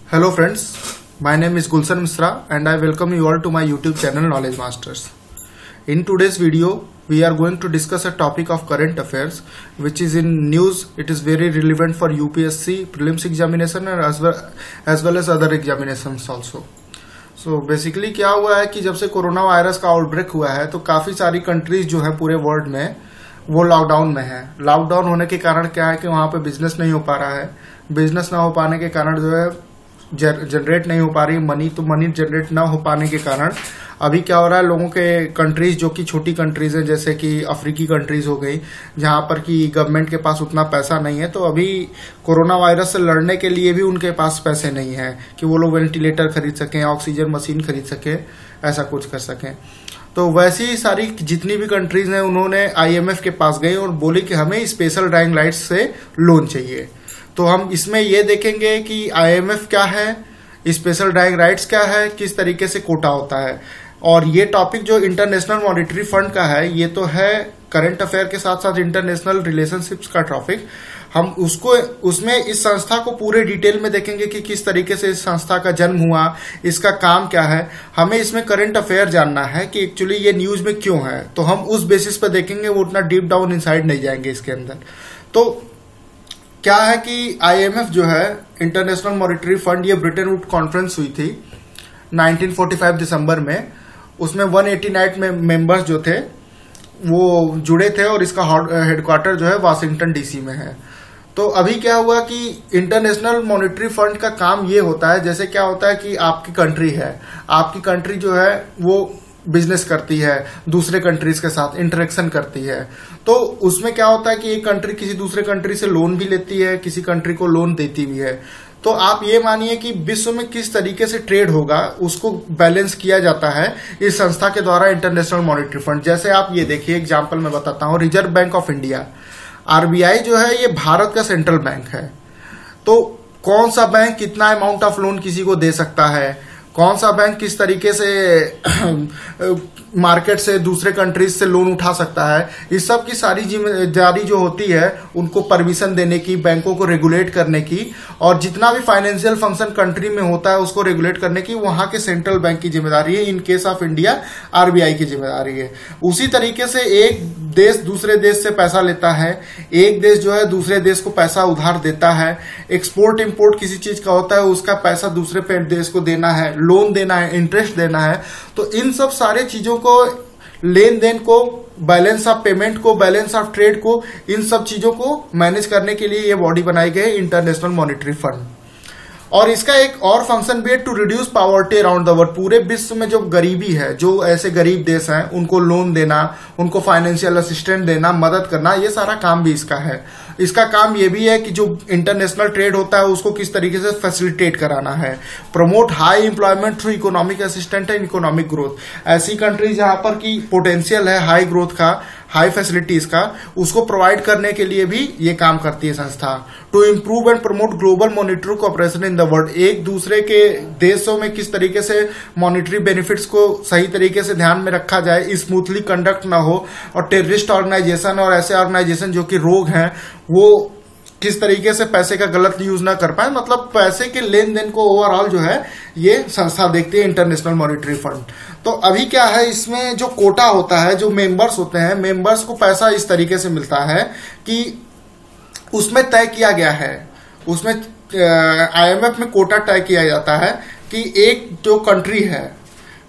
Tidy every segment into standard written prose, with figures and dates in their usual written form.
Hello friends, my name is Gulshan Misra and I welcome you all to my YouTube channel Knowledge Masters. In today's video, we are going to discuss a topic of current affairs which is in news. It is very relevant for UPSC prelims examination and as well as other examinations also. So basically क्या हुआ है कि जब से corona virus का outbreak हुआ है तो काफी सारी कंट्रीज जो है पूरे वर्ल्ड में वो लॉकडाउन में है। लॉकडाउन होने के कारण क्या है कि वहां पे बिजनेस नहीं हो पा रहा है। बिजनेस ना हो पाने के कारण जो है जनरेट नहीं हो पा रही मनी, तो मनी जनरेट ना हो पाने के कारण अभी क्या हो रहा है, लोगों के कंट्रीज जो कि छोटी कंट्रीज हैं जैसे कि अफ्रीकी कंट्रीज हो गई जहां पर कि गवर्नमेंट के पास उतना पैसा नहीं है, तो अभी कोरोना वायरस से लड़ने के लिए भी उनके पास पैसे नहीं है कि वो लोग वेंटिलेटर खरीद सकें, ऑक्सीजन मशीन खरीद सकें, ऐसा कुछ कर सकें। तो वैसी ही सारी जितनी भी कंट्रीज हैं उन्होंने IMF के पास गए और बोले कि हमें स्पेशल ड्राइंग राइट्स से लोन चाहिए। तो हम इसमें ये देखेंगे कि IMF क्या है, स्पेशल ड्राइंग राइट्स क्या है, किस तरीके से कोटा होता है। और ये टॉपिक जो इंटरनेशनल मॉनेटरी फंड का है ये तो है करंट अफेयर के साथ साथ इंटरनेशनल रिलेशनशिप्स का टॉपिक। हम उसमें इस संस्था को पूरे डिटेल में देखेंगे कि किस तरीके से इस संस्था का जन्म हुआ, इसका काम क्या है। हमें इसमें करंट अफेयर जानना है कि एक्चुअली ये न्यूज में क्यों है, तो हम उस बेसिस पर देखेंगे, वो उतना डीप डाउन इनसाइड नहीं जाएंगे इसके अंदर। तो क्या है कि IMF जो है इंटरनेशनल मॉनेटरी फंड, ये ब्रिटेन वुड कॉन्फ्रेंस हुई थी 1945 दिसंबर में। उसमें 189 मेंबर्स जो थे वो जुड़े थे और इसका हेडक्वार्टर जो है वाशिंगटन DC में है। तो अभी क्या हुआ कि इंटरनेशनल मॉनेटरी फंड का काम ये होता है, जैसे क्या होता है कि आपकी कंट्री है, आपकी कंट्री जो है वो बिजनेस करती है, दूसरे कंट्रीज के साथ इंटरेक्शन करती है। तो उसमें क्या होता है कि एक कंट्री किसी दूसरे कंट्री से लोन भी लेती है, किसी कंट्री को लोन देती भी है। तो आप ये मानिए कि विश्व में किस तरीके से ट्रेड होगा उसको बैलेंस किया जाता है इस संस्था के द्वारा, इंटरनेशनल मॉनेटरी फंड। जैसे आप ये देखिए, एग्जांपल मैं बताता हूं, reserve bank of India RBI जो है ये भारत का सेंट्रल बैंक है। तो कौन सा बैंक कितना अमाउंट ऑफ लोन किसी को दे सकता है, कौन सा बैंक किस तरीके से मार्केट से दूसरे कंट्रीज से लोन उठा सकता है, इस सब की सारी जिम्मेदारी जो होती है उनको परमिशन देने की, बैंकों को रेगुलेट करने की, और जितना भी फाइनेंशियल फंक्शन कंट्री में होता है उसको रेगुलेट करने की वहां के सेंट्रल बैंक की जिम्मेदारी है। In case of India RBI की जिम्मेदारी है। उसी तरीके से एक देश दूसरे देश से पैसा लेता है, एक देश जो है दूसरे देश को पैसा उधार देता है, एक्सपोर्ट इंपोर्ट किसी चीज का होता है उसका पैसा दूसरे देश को देना है, लोन देना है, इंटरेस्ट देना है। तो इन सब सारे चीजों को, लेन देन को, बैलेंस ऑफ पेमेंट को, बैलेंस ऑफ ट्रेड को, इन सब चीजों को मैनेज करने के लिए ये बॉडी बनाई गई है, इंटरनेशनल मॉनेटरी फंड। और इसका एक और फंक्शन भी है, to reduce poverty around the world. पूरे विश्व में जो गरीबी है, जो ऐसे गरीब देश हैं उनको लोन देना, उनको फाइनेंशियल असिस्टेंट देना, मदद करना, ये सारा काम भी इसका है। इसका काम ये भी है कि जो इंटरनेशनल ट्रेड होता है उसको किस तरीके से फैसिलिटेट कराना है। Promote high employment through economic assistant and economic growth. ऐसी कंट्री जहां पर की पोटेंशियल है हाई ग्रोथ का, हाई फैसिलिटीज का, उसको प्रोवाइड करने के लिए भी ये काम करती है संस्था। To improve and promote global monetary cooperation in the world. एक दूसरे के देशों में किस तरीके से मॉनेटरी बेनिफिट्स को सही तरीके से ध्यान में रखा जाए, स्मूथली कंडक्ट ना हो, और टेररिस्ट ऑर्गेनाइजेशन और ऐसे ऑर्गेनाइजेशन जो कि रोग हैं वो किस तरीके से पैसे का गलत यूज ना कर पाए। मतलब पैसे के लेन देन को ओवरऑल जो है ये संस्था देखती है, इंटरनेशनल मॉनेटरी फंड। तो अभी क्या है, इसमें जो कोटा होता है, जो मेंबर्स होते हैं, मेंबर्स को पैसा इस तरीके से मिलता है कि उसमें तय किया गया है, उसमें IMF में कोटा तय किया जाता है कि एक जो कंट्री है,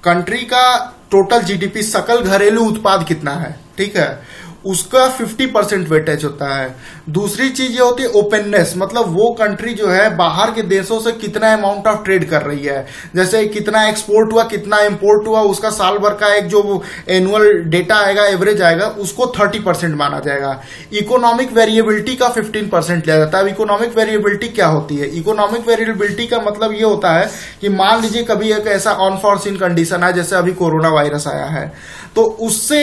कंट्री का टोटल GDP, सकल घरेलू उत्पाद कितना है, ठीक है, उसका 50% वेटेज होता है। दूसरी चीज ये होती है ओपननेस, मतलब वो कंट्री जो है बाहर के देशों से कितना अमाउंट ऑफ ट्रेड कर रही है, जैसे कितना एक्सपोर्ट हुआ, कितना इंपोर्ट हुआ, उसका साल भर का एक जो एनुअल डेटा आएगा, एवरेज आएगा, उसको 30% माना जाएगा। इकोनॉमिक वेरिएबिलिटी का 15% लिया जाता है। अब इकोनॉमिक वेरिएबिलिटी क्या होती है? इकोनॉमिक वेरिएबिलिटी का मतलब ये होता है कि मान लीजिए कभी एक ऐसा अनफॉर्सीन कंडीशन है, जैसे अभी कोरोना वायरस आया है, तो उससे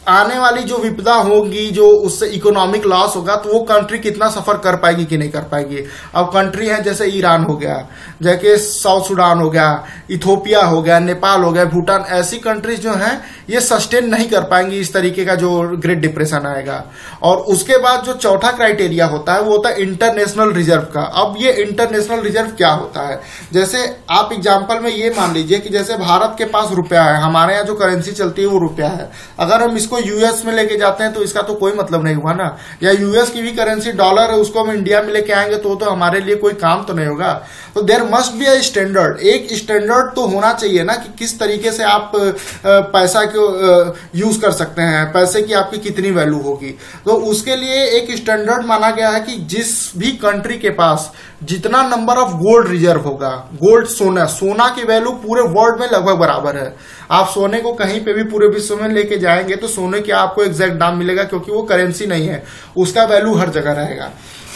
आने वाली जो विपदा होगी, जो उससे इकोनॉमिक लॉस होगा, तो वो कंट्री कितना सफर कर पाएगी कि नहीं कर पाएगी। अब कंट्री है जैसे ईरान हो गया, जैसे साउथ सुडान हो गया, इथोपिया हो गया, नेपाल हो गया, भूटान, ऐसी कंट्रीज जो हैं ये सस्टेन नहीं कर पाएंगी इस तरीके का जो ग्रेट डिप्रेशन आएगा। और उसके बाद जो चौथा क्राइटेरिया होता है वो होता है इंटरनेशनल रिजर्व का। अब ये इंटरनेशनल रिजर्व क्या होता है, जैसे आप एग्जांपल में ये मान लीजिए कि जैसे भारत के पास रुपया है, हमारे यहाँ जो करेंसी चलती है वो रुपया है, अगर हम इसको यूएस में लेके जाते हैं तो इसका तो कोई मतलब नहीं हुआ ना। या यूएस की भी करेंसी डॉलर है, उसको हम इंडिया में लेके आएंगे तो हमारे लिए कोई काम तो नहीं होगा। तो there must be a standard, एक स्टैंडर्ड तो होना चाहिए ना कि किस तरीके से आप पैसा को यूज कर सकते हैं, पैसे की आपकी कितनी वैल्यू होगी। तो उसके लिए एक स्टैंडर्ड माना गया है कि जिस भी कंट्री के पास जितना नंबर ऑफ गोल्ड रिजर्व होगा, गोल्ड सोना की वैल्यू पूरे वर्ल्ड में लगभग बराबर है। आप सोने को कहीं पे भी पूरे विश्व में लेके जाएंगे तो सोने का आपको एग्जैक्ट दाम मिलेगा, क्योंकि वो करेंसी नहीं है, उसका वैल्यू हर जगह रहेगा।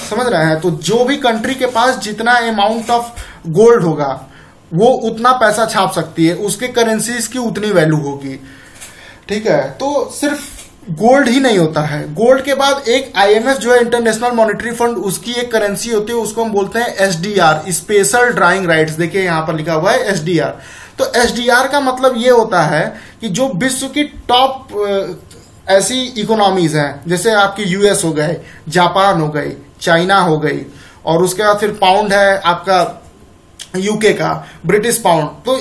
समझ रहे हैं? तो जो भी कंट्री के पास जितना अमाउंट ऑफ गोल्ड होगा वो उतना पैसा छाप सकती है, उसके करेंसीज की उतनी वैल्यू होगी। ठीक है, तो सिर्फ गोल्ड ही नहीं होता है, गोल्ड के बाद एक आईएमएफ जो है इंटरनेशनल मॉनेटरी फंड, उसकी एक करेंसी होती है, उसको हम बोलते हैं एसडीआर, स्पेशल ड्राइंग राइट्स। देखिए यहां पर लिखा हुआ है एसडीआर। तो एसडीआर का मतलब ये होता है कि जो विश्व की टॉप ऐसी इकोनॉमीज हैं, जैसे आपकी यूएस हो गए, जापान हो गई, चाइना हो गई, और उसके बाद फिर पाउंड है आपका यूके का, ब्रिटिश पाउंड। तो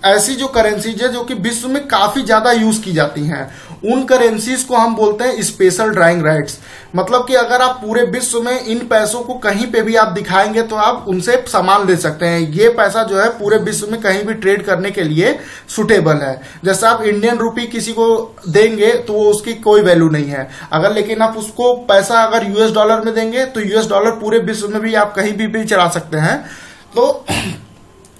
ऐसी जो करेंसीज है जो कि विश्व में काफी ज्यादा यूज की जाती हैं, उन करेंसीज को हम बोलते हैं स्पेशल ड्राइंग राइट्स। मतलब कि अगर आप पूरे विश्व में इन पैसों को कहीं पे भी आप दिखाएंगे तो आप उनसे सामान ले सकते हैं। ये पैसा जो है पूरे विश्व में कहीं भी ट्रेड करने के लिए सुटेबल है। जैसे आप इंडियन रूपी किसी को देंगे तो वो उसकी कोई वैल्यू नहीं है, अगर लेकिन आप उसको पैसा अगर यूएस डॉलर में देंगे तो यूएस डॉलर पूरे विश्व में भी आप कहीं भी चला सकते हैं। तो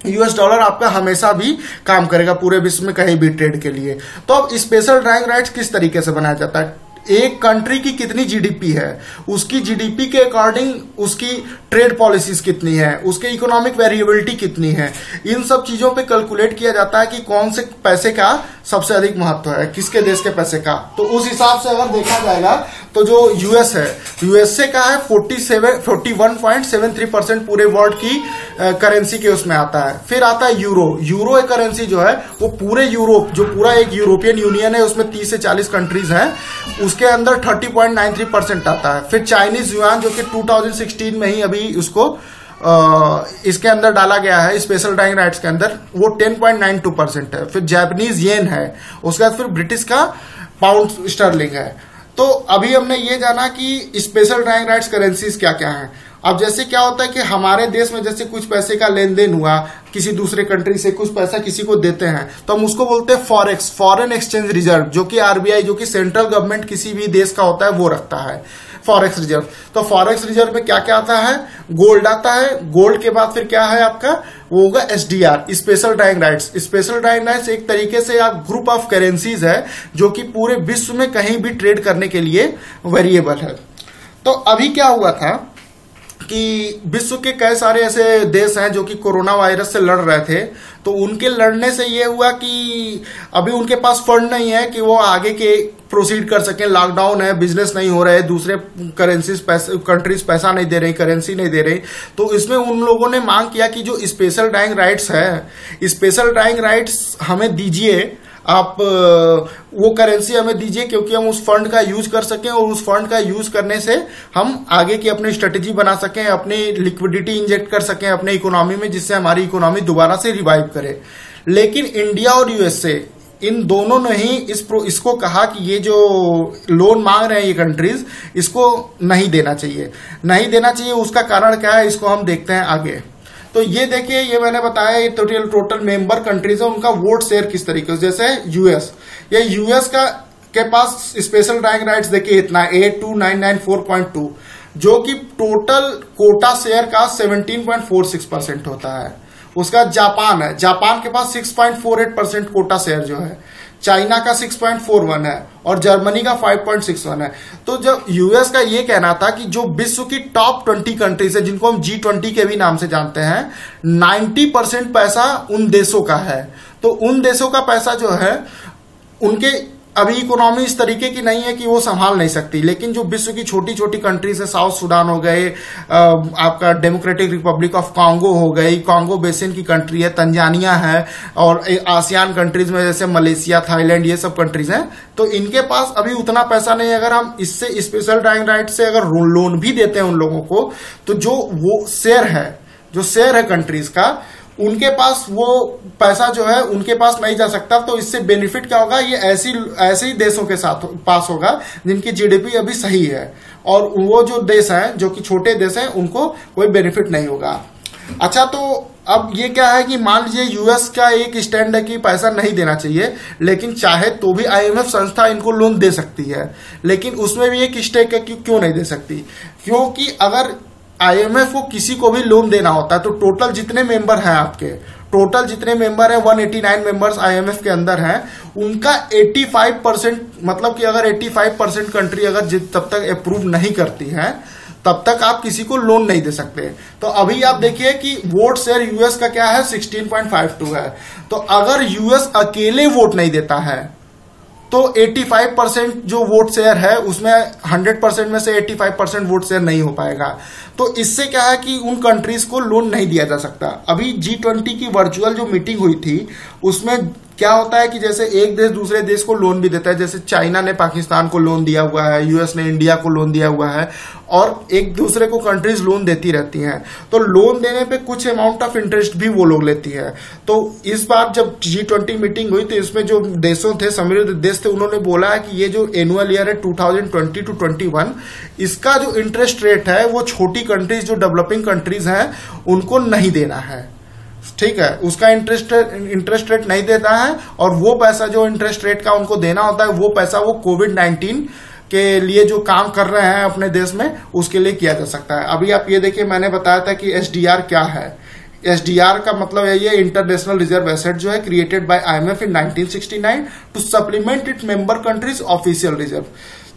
यूएस डॉलर आपका हमेशा भी काम करेगा पूरे विश्व में कहीं भी ट्रेड के लिए। तो अब स्पेशल ड्राइंग राइट्स किस तरीके से बनाया जाता है, एक कंट्री की कितनी जीडीपी है, उसकी जीडीपी के अकॉर्डिंग उसकी ट्रेड पॉलिसीज कितनी है, उसके इकोनॉमिक वेरिएबिलिटी कितनी है, इन सब चीजों पे कैलकुलेट किया जाता है कि कौन से पैसे का सबसे अधिक महत्व है, किसके देश के पैसे का। तो उस हिसाब से अगर देखा जाएगा तो जो यूएस है, यूएसए का है 41.73% पूरे वर्ल्ड की करेंसी के उसमें आता है। फिर आता है यूरो एक करेंसी जो है वो पूरे यूरोप, जो पूरा एक यूरोपियन यूनियन है उसमें 30 से 40 कंट्रीज हैं, उसके अंदर 30.93% आता है। फिर चाइनीज युआन जो कि 2016 में ही अभी उसको इसके अंदर डाला गया है स्पेशल ड्राइंग राइट्स के अंदर, वो 10.92% है। फिर जापानीज येन है, उसके बाद फिर ब्रिटिश का पाउंड स्टर्लिंग है। तो अभी हमने ये जाना कि स्पेशल ड्राइंग राइट्स करेंसीज क्या क्या हैं। अब जैसे क्या होता है कि हमारे देश में जैसे कुछ पैसे का लेन देन हुआ, किसी दूसरे कंट्री से कुछ पैसा किसी को देते हैं, तो हम उसको बोलते हैं फॉरेक्स, फॉरेन एक्सचेंज रिजर्व, जो कि आरबीआई, जो कि सेंट्रल गवर्नमेंट किसी भी देश का होता है, वो रखता है फॉरेक्स रिजर्व। तो फॉरेक्स रिजर्व में क्या क्या आता है, गोल्ड आता है, गोल्ड के बाद फिर क्या है आपका, वो होगा SDR, special drawing rights. Special drawing rights एक तरीके से आप ग्रुप ऑफ करेंसीज है जो कि पूरे विश्व में कहीं भी ट्रेड करने के लिए वेरिएबल है। तो अभी क्या हुआ था कि विश्व के कई सारे ऐसे देश हैं जो कि कोरोना वायरस से लड़ रहे थे, तो उनके लड़ने से ये हुआ कि अभी उनके पास फंड नहीं है कि वो आगे के प्रोसीड कर सकें। लॉकडाउन है, बिजनेस नहीं हो रहे, दूसरे करेंसीज कंट्रीज पैसा नहीं दे रही, करेंसी नहीं दे रही। तो इसमें उन लोगों ने मांग किया कि जो स्पेशल ड्राइंग राइट्स है, स्पेशल ड्राइंग राइट्स हमें दीजिए, आप वो करेंसी हमें दीजिए, क्योंकि हम उस फंड का यूज कर सकें और उस फंड का यूज करने से हम आगे की अपनी स्ट्रेटेजी बना सकें, अपनी लिक्विडिटी इंजेक्ट कर सकें अपने इकोनॉमी में, जिससे हमारी इकोनॉमी दोबारा से रिवाइव करे। लेकिन इंडिया और यूएसए, इन दोनों ने ही इसको कहा कि ये जो लोन मांग रहे हैं ये कंट्रीज, इसको नहीं देना चाहिए, नहीं देना चाहिए। उसका कारण क्या है, इसको हम देखते हैं आगे। तो ये देखिए, ये मैंने बताया ये टोटल मेंबर कंट्रीज है, उनका वोट शेयर किस तरीके से। जैसे यूएस, ये यूएस के पास स्पेशल ड्राइंग राइट्स देखिए इतना 82994.2, जो कि टोटल कोटा शेयर का 17.46% होता है। उसका जापान है, जापान के पास 6.48% कोटा शेयर जो है, चाइना का 6.41 है और जर्मनी का 5.61 है। तो जब यूएस का ये कहना था कि जो विश्व की टॉप 20 कंट्रीज है, जिनको हम G20 के भी नाम से जानते हैं, 90% पैसा उन देशों का है। तो उन देशों का पैसा जो है उनके अभी इकोनॉमी इस तरीके की नहीं है कि वो संभाल नहीं सकती, लेकिन जो विश्व की छोटी छोटी कंट्रीज है, साउथ सूडान हो गए, आपका डेमोक्रेटिक रिपब्लिक ऑफ कांगो हो गई, कांगो बेसिन की कंट्री है, तंजानिया है, और आसियान कंट्रीज में जैसे मलेशिया, थाईलैंड, ये सब कंट्रीज हैं, तो इनके पास अभी उतना पैसा नहीं है। अगर हम इससे स्पेशल ड्राइंग राइट से अगर लोन भी देते हैं उन लोगों को, तो जो वो शेयर है कंट्रीज का, उनके पास वो पैसा जो है उनके पास नहीं जा सकता। तो इससे बेनिफिट क्या होगा, ये ऐसे ही देशों के साथ पास होगा जिनकी जीडीपी अभी सही है, और वो जो देश हैं जो कि छोटे देश हैं उनको कोई बेनिफिट नहीं होगा। अच्छा, तो अब ये क्या है कि मान लीजिए यूएस का एक स्टैंड है कि पैसा नहीं देना चाहिए, लेकिन चाहे तो भी आईएमएफ संस्था इनको लोन दे सकती है, लेकिन उसमें भी एक स्टेक है कि क्यों नहीं दे सकती, क्योंकि अगर आईएमएफ को किसी को भी लोन देना होता है तो टोटल जितने मेंबर हैं आपके, टोटल जितने मेंबर हैं 189 मेंबर्स आईएमएफ के अंदर हैं, उनका 85%, मतलब कि अगर 85% कंट्री अगर तब तक अप्रूव नहीं करती है तब तक आप किसी को लोन नहीं दे सकते। तो अभी आप देखिए कि वोट शेयर यूएस का क्या है, 16.52 है। तो अगर यूएस अकेले वोट नहीं देता है तो 85% जो वोट शेयर है उसमें 100% में से 85% वोट शेयर नहीं हो पाएगा। तो इससे क्या है कि उन कंट्रीज को लोन नहीं दिया जा सकता। अभी G20 की वर्चुअल जो मीटिंग हुई थी उसमें क्या होता है कि जैसे एक देश दूसरे देश को लोन भी देता है, जैसे चाइना ने पाकिस्तान को लोन दिया हुआ है, यूएस ने इंडिया को लोन दिया हुआ है, और एक दूसरे को कंट्रीज लोन देती रहती हैं। तो लोन देने पे कुछ अमाउंट ऑफ इंटरेस्ट भी वो लोग लेती है। तो इस बार जब G20 मीटिंग हुई तो इसमें जो देशों थे, समृद्ध देश थे, उन्होंने बोला है कि ये जो एनुअल ईयर है 2020 टू 21, इसका जो इंटरेस्ट रेट है वो छोटी कंट्रीज, जो डेवलपिंग कंट्रीज हैं, उनको नहीं देना है। ठीक है, उसका इंटरेस्ट रेट नहीं देता है, और वो पैसा जो इंटरेस्ट रेट का उनको देना होता है वो पैसा वो कोविड-19 के लिए जो काम कर रहे हैं अपने देश में उसके लिए किया जा सकता है। अभी आप ये देखिए, मैंने बताया था कि एसडीआर क्या है। एसडीआर का मतलब है ये इंटरनेशनल रिजर्व एसेट जो है created by IMF in 1969 to supplement it member countries official reserve.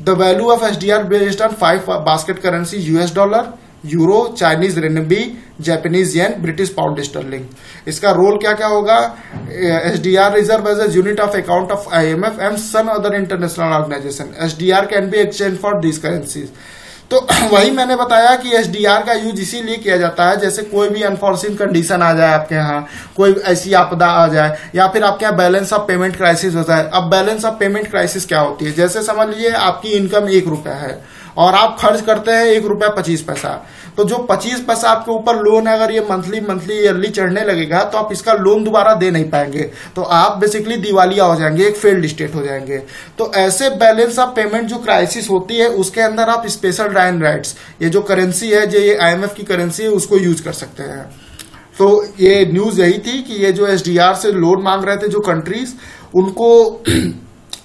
The value of SDR based on 5 basket currency, US dollar, euro, Chinese renminbi, Japanese yen, British pound sterling. इसका role क्या क्या होगा, SDR reserve as a unit of account of IMF and some other international organisation. SDR can be exchange for this currencies. तो वही मैंने बताया कि SDR का यूज इसीलिए किया जाता है, जैसे कोई भी अनफॉर्सिन कंडीशन आ जाए आपके यहाँ, कोई ऐसी आपदा आ जाए, या फिर आपके यहाँ बैलेंस ऑफ पेमेंट क्राइसिस हो जाए। अब बैलेंस ऑफ पेमेंट क्राइसिस क्या होती है, जैसे समझ लीजिए आपकी इनकम 1 रुपया है और आप खर्च करते हैं 1 रुपया 25 पैसा, तो जो 25 पैसा आपके ऊपर लोन है, अगर ये मंथली ईयरली चढ़ने लगेगा तो आप इसका लोन दोबारा दे नहीं पाएंगे, तो आप बेसिकली दिवालिया हो जाएंगे, एक फेल्ड स्टेट हो जाएंगे। तो ऐसे बैलेंस ऑफ पेमेंट जो क्राइसिस होती है उसके अंदर आप स्पेशल ड्राइंग राइट्स, ये जो करेंसी है, जो ये आईएमएफ की करेंसी है, उसको यूज कर सकते हैं। तो ये न्यूज यही थी कि ये जो एसडीआर से लोन मांग रहे थे जो कंट्रीज, उनको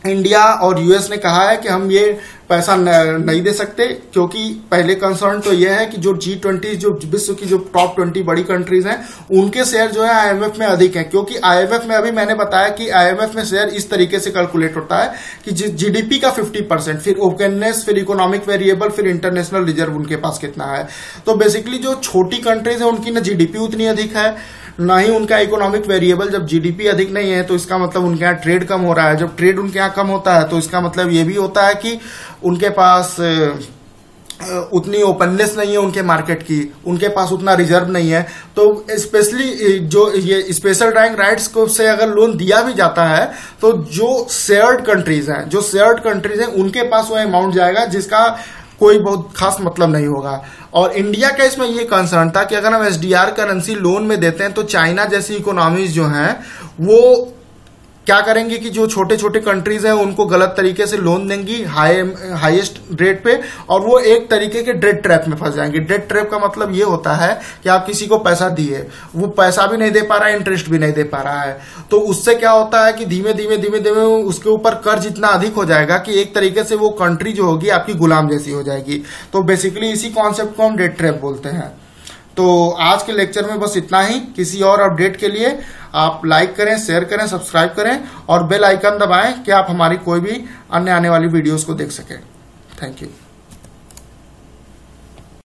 इंडिया और यूएस ने कहा है कि हम ये पैसा नहीं दे सकते, क्योंकि पहले कंसर्न तो यह है कि जो G20, जो विश्व की जो टॉप 20 बड़ी कंट्रीज हैं, उनके शेयर जो है आईएमएफ में अधिक हैं, क्योंकि आईएमएफ में अभी मैंने बताया कि आईएमएफ में शेयर इस तरीके से कैलकुलेट होता है कि जीडीपी का 50%, फिर ओपननेस, फिर इकोनॉमिक वेरिएबल, फिर इंटरनेशनल रिजर्व उनके पास कितना है। तो बेसिकली जो छोटी कंट्रीज है उनकी ना जीडीपी उतनी अधिक है, ना ही उनका इकोनॉमिक वेरिएबल। जब जीडीपी अधिक नहीं है तो इसका मतलब उनके यहाँ ट्रेड कम हो रहा है। जब ट्रेड उनके यहाँ कम होता है तो इसका मतलब ये भी होता है कि उनके पास उतनी ओपननेस नहीं है उनके मार्केट की, उनके पास उतना रिजर्व नहीं है। तो स्पेशली जो ये स्पेशल ड्राइंग राइट्स को से अगर लोन दिया भी जाता है तो जो शेयर्ड कंट्रीज हैं, उनके पास वो अमाउंट जाएगा जिसका कोई बहुत खास मतलब नहीं होगा। और इंडिया का इसमें ये कंसर्न था कि अगर हम एसडीआर करेंसी लोन में देते हैं तो चाइना जैसी इकोनॉमीज जो हैं वो क्या करेंगे कि जो छोटे छोटे कंट्रीज हैं उनको गलत तरीके से लोन देंगी हाईएस्ट रेट पे, और वो एक तरीके के डेट ट्रैप में फंस जाएंगे। डेट ट्रैप का मतलब ये होता है कि आप किसी को पैसा दिए, वो पैसा भी नहीं दे पा रहा है, इंटरेस्ट भी नहीं दे पा रहा है, तो उससे क्या होता है कि धीमे धीमे उसके ऊपर कर्ज इतना अधिक हो जाएगा कि एक तरीके से वो कंट्री जो होगी आपकी गुलाम जैसी हो जाएगी। तो बेसिकली इसी कॉन्सेप्ट को हम डेट ट्रैप बोलते हैं। तो आज के लेक्चर में बस इतना ही। किसी और अपडेट के लिए आप लाइक करें, शेयर करें, सब्सक्राइब करें और बेल आइकन दबाएं कि आप हमारी कोई भी अन्य आने वाली वीडियोस को देख सकें। Thank you.